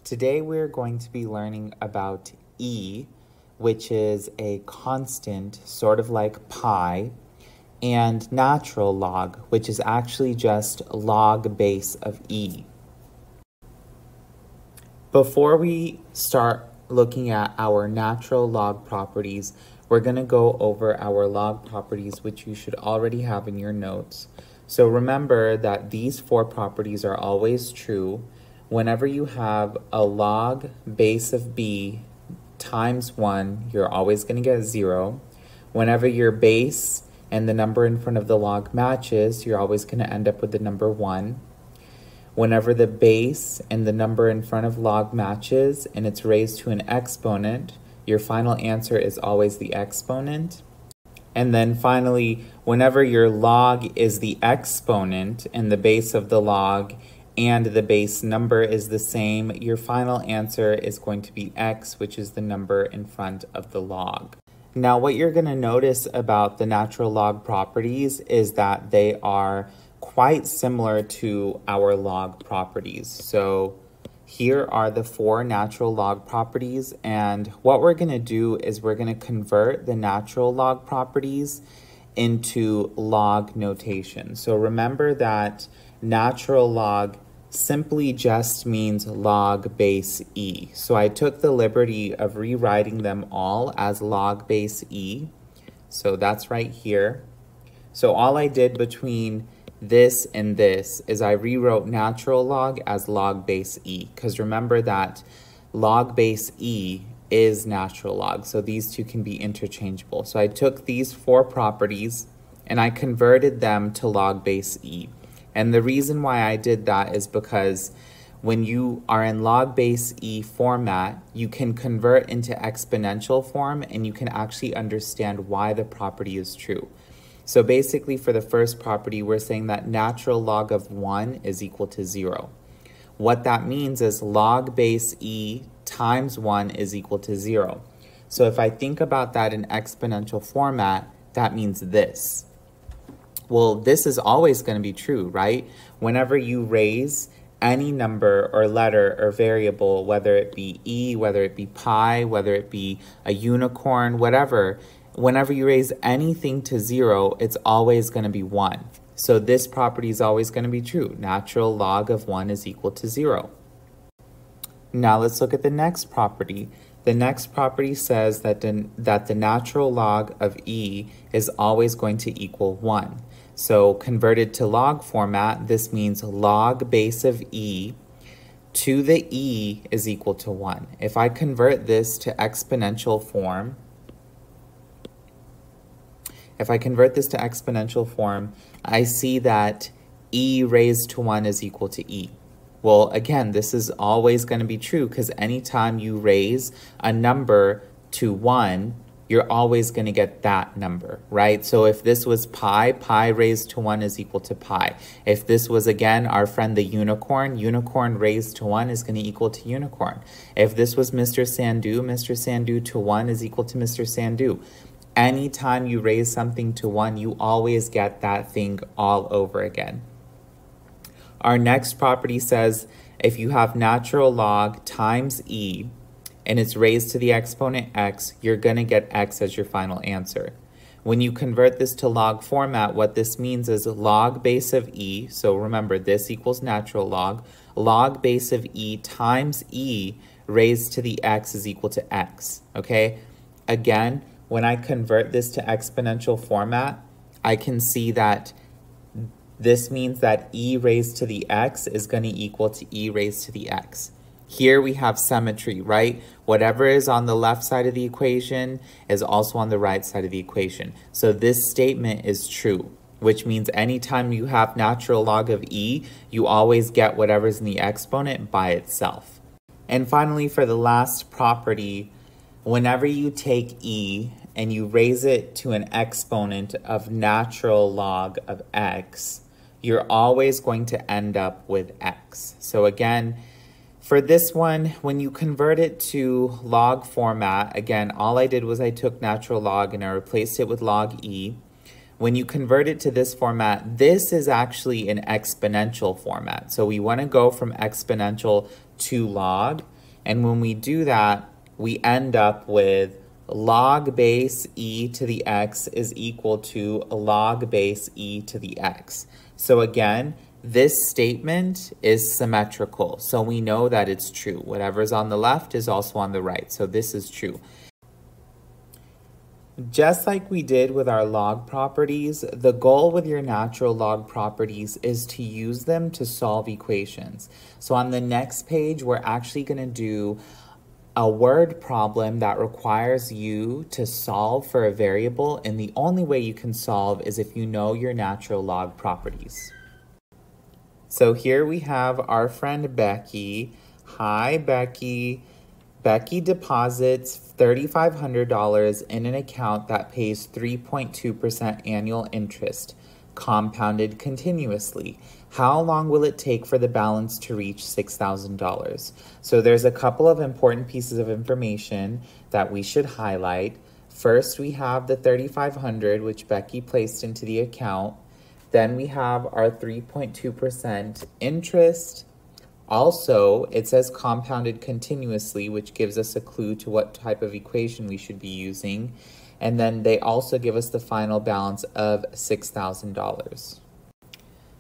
Today we're going to be learning about e, which is a constant, sort of like pi, and natural log, which is actually just log base of e. Before we start looking at our natural log properties, we're going to go over our log properties, which you should already have in your notes. So remember that these four properties are always true. Whenever you have a log base of b times 1, you're always going to get 0. Whenever your base and the number in front of the log matches, you're always going to end up with the number 1. Whenever the base and the number in front of log matches and it's raised to an exponent, your final answer is always the exponent. And then finally, whenever your log is the exponent and the base of the log and the base number is the same, your final answer is going to be x, which is the number in front of the log. Now, what you're going to notice about the natural log properties is that they are quite similar to our log properties. So here are the four natural log properties, and what we're going to do is we're going to convert the natural log properties into log notation. So remember that natural log simply just means log base e. So I took the liberty of rewriting them all as log base e. So that's right here. So all I did between this and this is I rewrote natural log as log base e, because remember that log base e is natural log, so these two can be interchangeable. So I took these four properties and I converted them to log base e. And the reason why I did that is because when you are in log base e format, you can convert into exponential form and you can actually understand why the property is true. So basically for the first property, we're saying that natural log of 1 is equal to 0. What that means is log base e times 1 is equal to 0. So if I think about that in exponential format, that means this. Well, this is always going to be true, right? Whenever you raise any number or letter or variable, whether it be e, whether it be pi, whether it be a unicorn, whatever, whenever you raise anything to 0, it's always going to be 1. So this property is always going to be true. Natural log of 1 is equal to 0. Now let's look at the next property. The next property says that the natural log of e is always going to equal 1. So converted to log format, this means log base of e to the e is equal to 1. If I convert this to exponential form, I see that e raised to 1 is equal to e. Well, again, this is always going to be true because anytime you raise a number to 1, you're always going to get that number, right? So if this was pi, pi raised to 1 is equal to pi. If this was, again, our friend the unicorn, unicorn raised to 1 is going to equal to unicorn. If this was Mr. Sandu, Mr. Sandu to 1 is equal to Mr. Sandu. Anytime you raise something to 1, you always get that thing all over again. Our next property says if you have natural log times e and it's raised to the exponent x, you're going to get x as your final answer. When you convert this to log format, what this means is log base of e, so remember this equals natural log base of e times e raised to the x is equal to x, okay? Again, when I convert this to exponential format, I can see that this means that e raised to the x is going to equal to e raised to the x. Here we have symmetry, right? Whatever is on the left side of the equation is also on the right side of the equation. So this statement is true, which means anytime you have natural log of e, you always get whatever's in the exponent by itself. And finally, for the last property, whenever you take e and you raise it to an exponent of natural log of x, you're always going to end up with x. So again, for this one, when you convert it to log format, again, all I did was I took natural log and I replaced it with log e. When you convert it to this format, this is actually an exponential format. So we want to go from exponential to log. And when we do that, we end up with log base e to the x is equal to log base e to the x. So again, this statement is symmetrical. So we know that it's true. Whatever's on the left is also on the right. So this is true. Just like we did with our log properties, the goal with your natural log properties is to use them to solve equations. So on the next page, we're actually going to do a word problem that requires you to solve for a variable, and the only way you can solve is if you know your natural log properties. So here we have our friend Becky. Hi, Becky. Becky deposits $3,500 in an account that pays 3.2% annual interest, compounded continuously. How long will it take for the balance to reach $6,000? So there's a couple of important pieces of information that we should highlight. First, we have the $3,500, which Becky placed into the account. Then we have our 3.2% interest. Also, it says compounded continuously, which gives us a clue to what type of equation we should be using. And then they also give us the final balance of $6,000.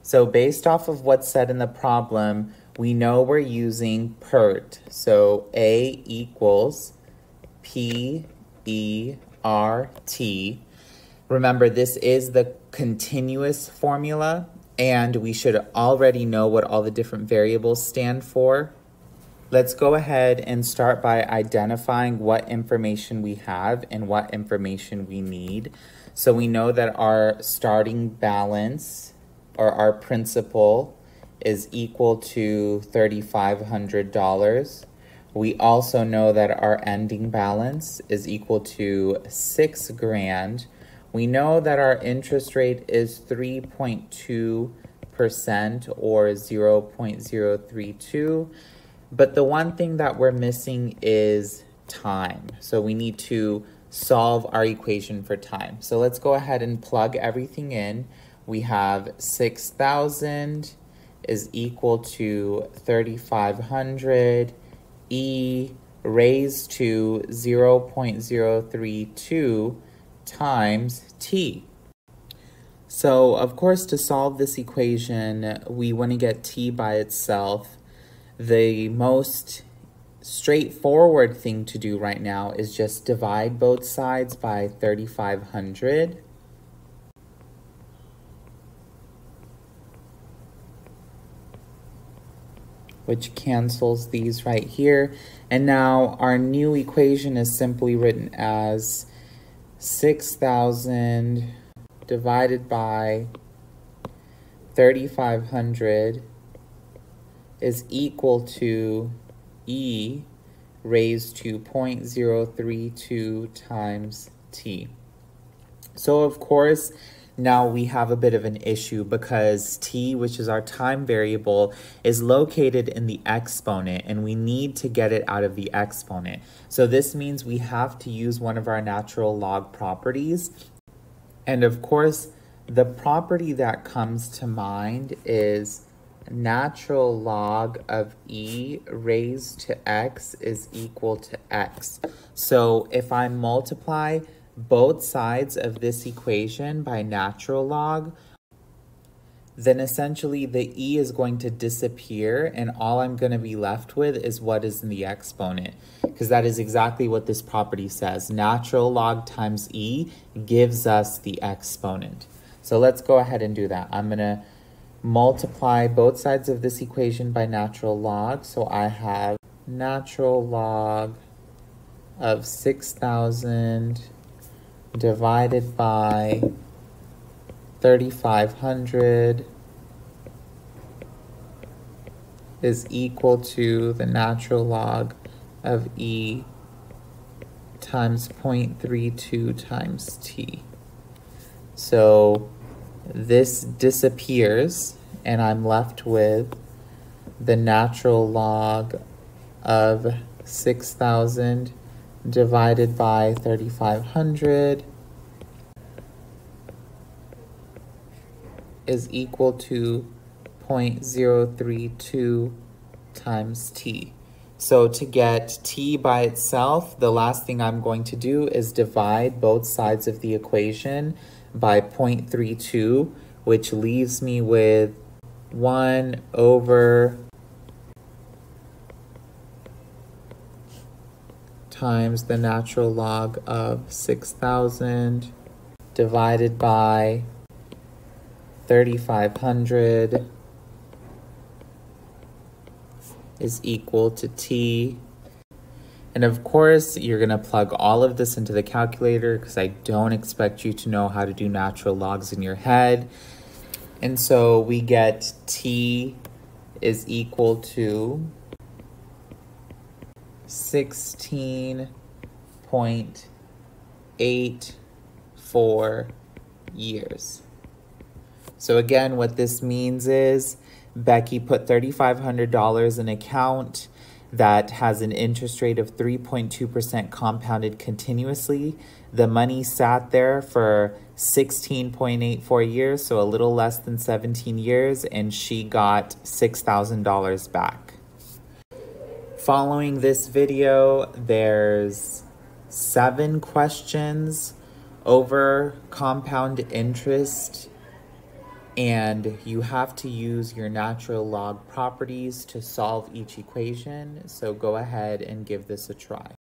So based off of what's said in the problem, we know we're using PERT. So A equals PERT. Remember, this is the continuous formula, and we should already know what all the different variables stand for. Let's go ahead and start by identifying what information we have and what information we need. So we know that our starting balance, or our principal, is equal to $3,500. We also know that our ending balance is equal to $6,000. We know that our interest rate is 3.2% or 0.032, but the one thing that we're missing is time. So we need to solve our equation for time. So let's go ahead and plug everything in. We have 6,000 is equal to 3,500 e raised to 0.032 times t. So of course, to solve this equation, we want to get t by itself. The most straightforward thing to do right now is just divide both sides by 3,500. Which cancels these right here. And now our new equation is simply written as 6,000 divided by 3,500 is equal to e raised to 0.032 times t. So of course, now we have a bit of an issue because t, which is our time variable, is located in the exponent, and we need to get it out of the exponent. So this means we have to use one of our natural log properties. And of course, the property that comes to mind is natural log of e raised to x is equal to x. So if I multiply both sides of this equation by natural log, then essentially the e is going to disappear, and all I'm going to be left with is what is in the exponent, because that is exactly what this property says. Natural log times e gives us the exponent. So let's go ahead and do that. I'm going to multiply both sides of this equation by natural log. So I have natural log of 6,000 divided by 3,500 is equal to the natural log of e times 0.32 times t. So this disappears, and I'm left with the natural log of 6,000 divided by 3,500 is equal to 0.032 times t. So to get t by itself, the last thing I'm going to do is divide both sides of the equation by 0.32, which leaves me with 1 over times the natural log of 6,000 divided by 3,500 is equal to t. And of course, you're going to plug all of this into the calculator because I don't expect you to know how to do natural logs in your head. And so we get t is equal to 16.84 years. So again, what this means is Becky put $3,500 in an account that has an interest rate of 3.2% compounded continuously. The money sat there for 16.84 years, so a little less than 17 years, and she got $6,000 back. Following this video, there's 7 questions over compound interest, and you have to use your natural log properties to solve each equation. So go ahead and give this a try.